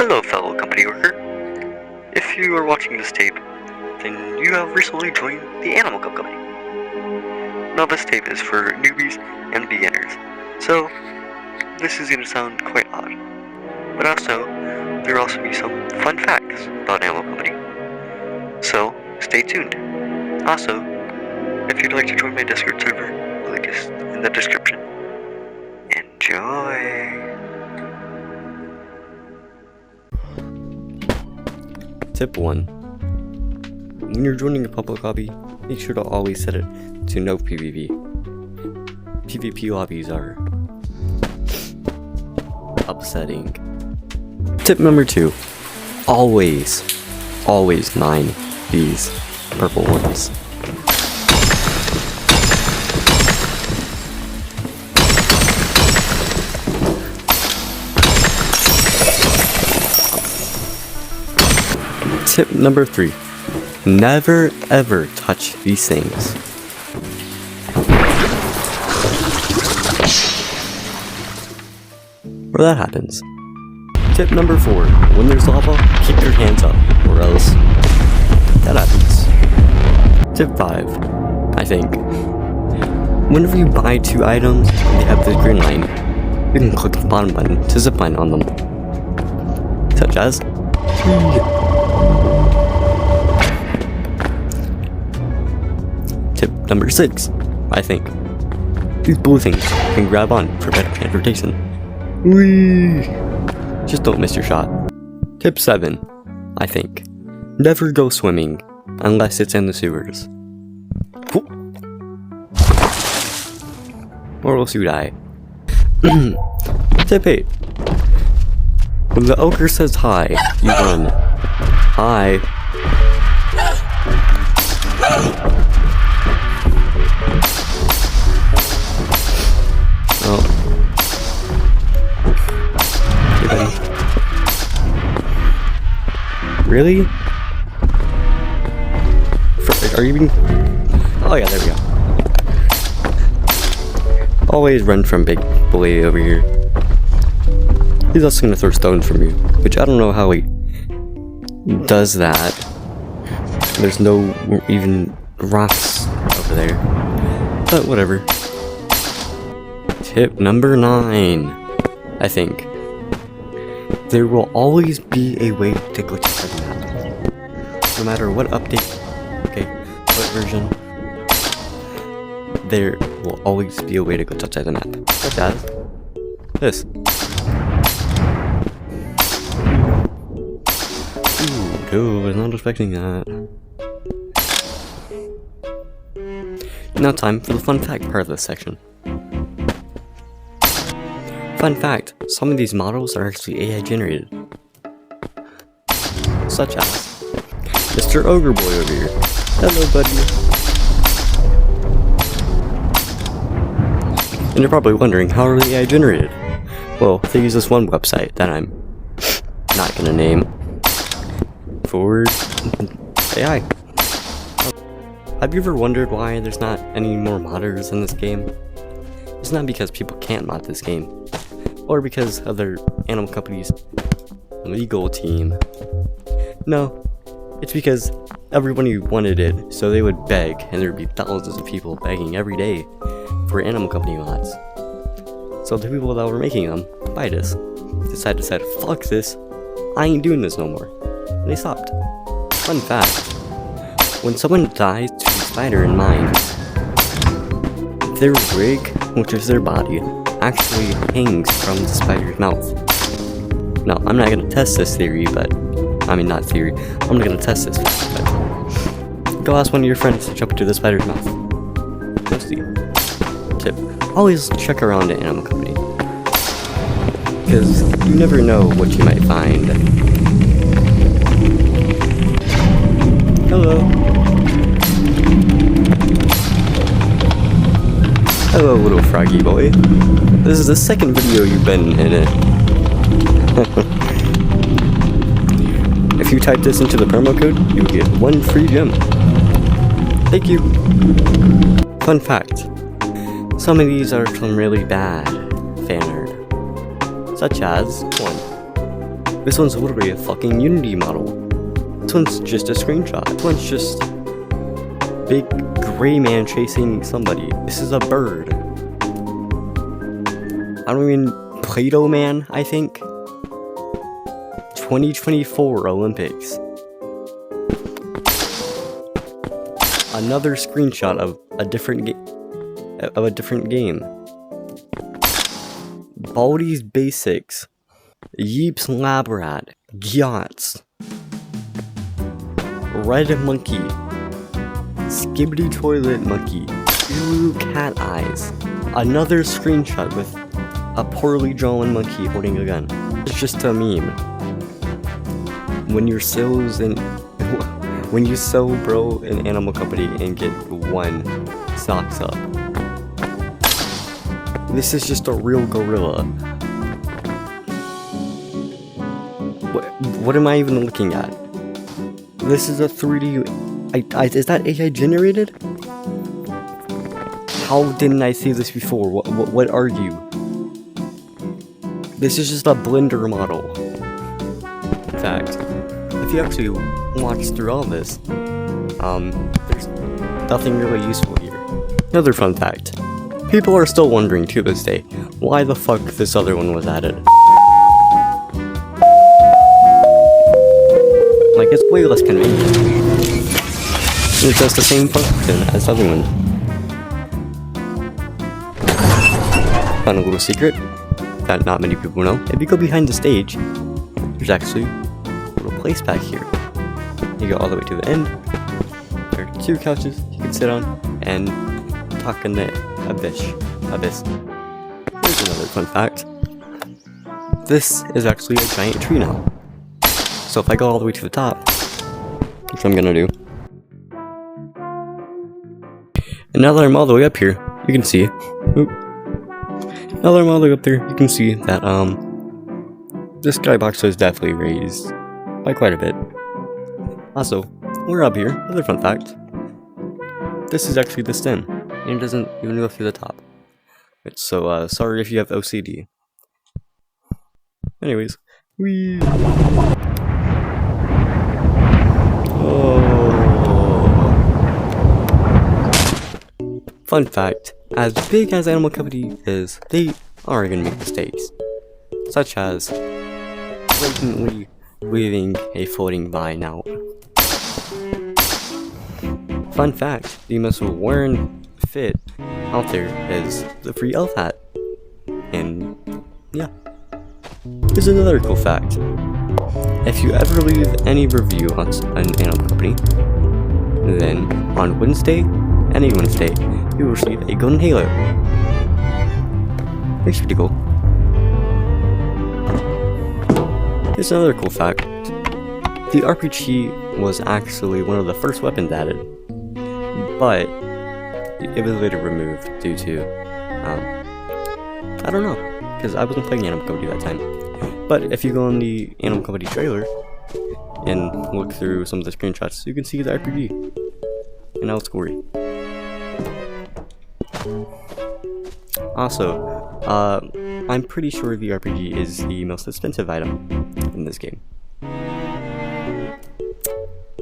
Hello, fellow company worker. If you are watching this tape, then you have recently joined the Animal Cup Company. Now, this tape is for newbies and beginners, so this is going to sound quite odd. But also, there will also be some fun facts about Animal Company. So, stay tuned. Also, if you'd like to join my Discord server, the link is in the description. Enjoy! Tip 1. When you're joining a public lobby, make sure to always set it to no PvP. PvP lobbies are upsetting. Tip number 2. Always mine these purple ones. Tip number 3. Never ever touch these things. Or that happens. Tip number 4. When there's lava, keep your hands up, or else that happens. Tip 5. I think. Whenever you buy 2 items and they have the green line, you can click the bottom button to zipline on them. Such as Tip number 6, I think. These blue things can grab on for better transportation. Whee! Just don't miss your shot. Tip 7, I think. Never go swimming unless it's in the sewers. Or else you die. Tip 8. When the ogre says hi, you run. Hi. Oh. Hey, buddy. Really? Are you being... Oh yeah, there we go. Always run from Big Bully over here. He's also gonna throw stones from you, which I don't know how he does that. There's no even rocks over there. But whatever. Tip number 9, I think. There will always be a way to glitch inside the map. No matter what update, what version, there will always be a way to glitch outside the map. Such as this. Ooh, I was not expecting that. Now time for the fun fact part of this section. Fun fact, some of these models are actually AI generated. Such as Mr. Ogre Boy over here. Hello, buddy. And you're probably wondering, how are they AI generated? Well, they use this one website that I'm not gonna name for AI. Have you ever wondered why there's not any more modders in this game? It's not because people can't mod this game, or because other Animal Company's legal team. No, it's because everybody wanted it, so they would beg, and there would be thousands of people begging every day for Animal Company mods. So the people that were making them, Bitus, decided to say, fuck this, I ain't doing this no more. And they stopped. Fun fact, when someone dies to a spider in mines, their rig, which is their body, actually hangs from the spider's mouth. Now, I'm not gonna test this theory, but... I mean, not theory. I'm not gonna test this fact, but... Go ask one of your friends to jump into the spider's mouth. Go see. Tip. Always check around at Animal Company. Because you never know what you might find. Hello. Hello, little froggy boy. This is the second video you've been in it. If you type this into the promo code, you get 1 free gem. Thank you. Fun fact. Some of these are some really bad fan art. Such as 1. This one's literally a fucking Unity model. This one's just a screenshot. This one's just big gray man chasing somebody. This is a bird. I don't mean Play-Doh Man, I think. 2024 Olympics. Another screenshot of a different game. Baldi's Basics. Yeeps Lab Rat. Gyots. Red Monkey. Skibbity Toilet Monkey. Blue Cat Eyes. Another screenshot with a poorly drawn monkey holding a gun. It's just a meme. When you sell bro an animal company and get one stocks up. This is just a real gorilla. What am I even looking at? This is a 3D. Is that AI generated? How didn't I see this before? What are you? This is just a Blender model. In fact, if you actually watch through all this, there's nothing really useful here. Another fun fact. People are still wondering to this day why the fuck this other one was added. Like, it's way less convenient. It does the same function as the other one. Found a little secret that not many people know. If you go behind the stage, there's actually a little place back here. You go all the way to the end. There are 2 couches you can sit on and talk in the abyss. Here's another fun fact. This is actually a giant tree now. So if I go all the way to the top, which I'm gonna do. And now that I'm all the way up here, you can see. Now that I'm all the way up there, you can see that this skybox was definitely raised by quite a bit. Also, we're up here. Another fun fact. This is actually the stem, and it doesn't even go through the top. So sorry if you have OCD. Anyways, Fun fact, as big as Animal Company is, they are gonna make mistakes. Such as blatantly leaving a floating vine out. Fun fact, the most worn fit out there is the free elf hat. And yeah. Here's another cool fact. If you ever leave any review on an Animal Company, then on Wednesday, any Wednesday, you will receive a golden halo. It's pretty cool. Here's another cool fact. The RPG was actually one of the first weapons added, but it was later removed due to, I don't know, because I wasn't playing Animal Company that time. But if you go on the Animal Company trailer and look through some of the screenshots, you can see the RPG. And now it's gory. Also, I'm pretty sure the RPG is the most expensive item in this game.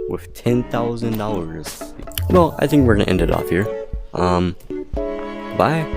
With $10,000. Well, I think we're gonna end it off here. Bye.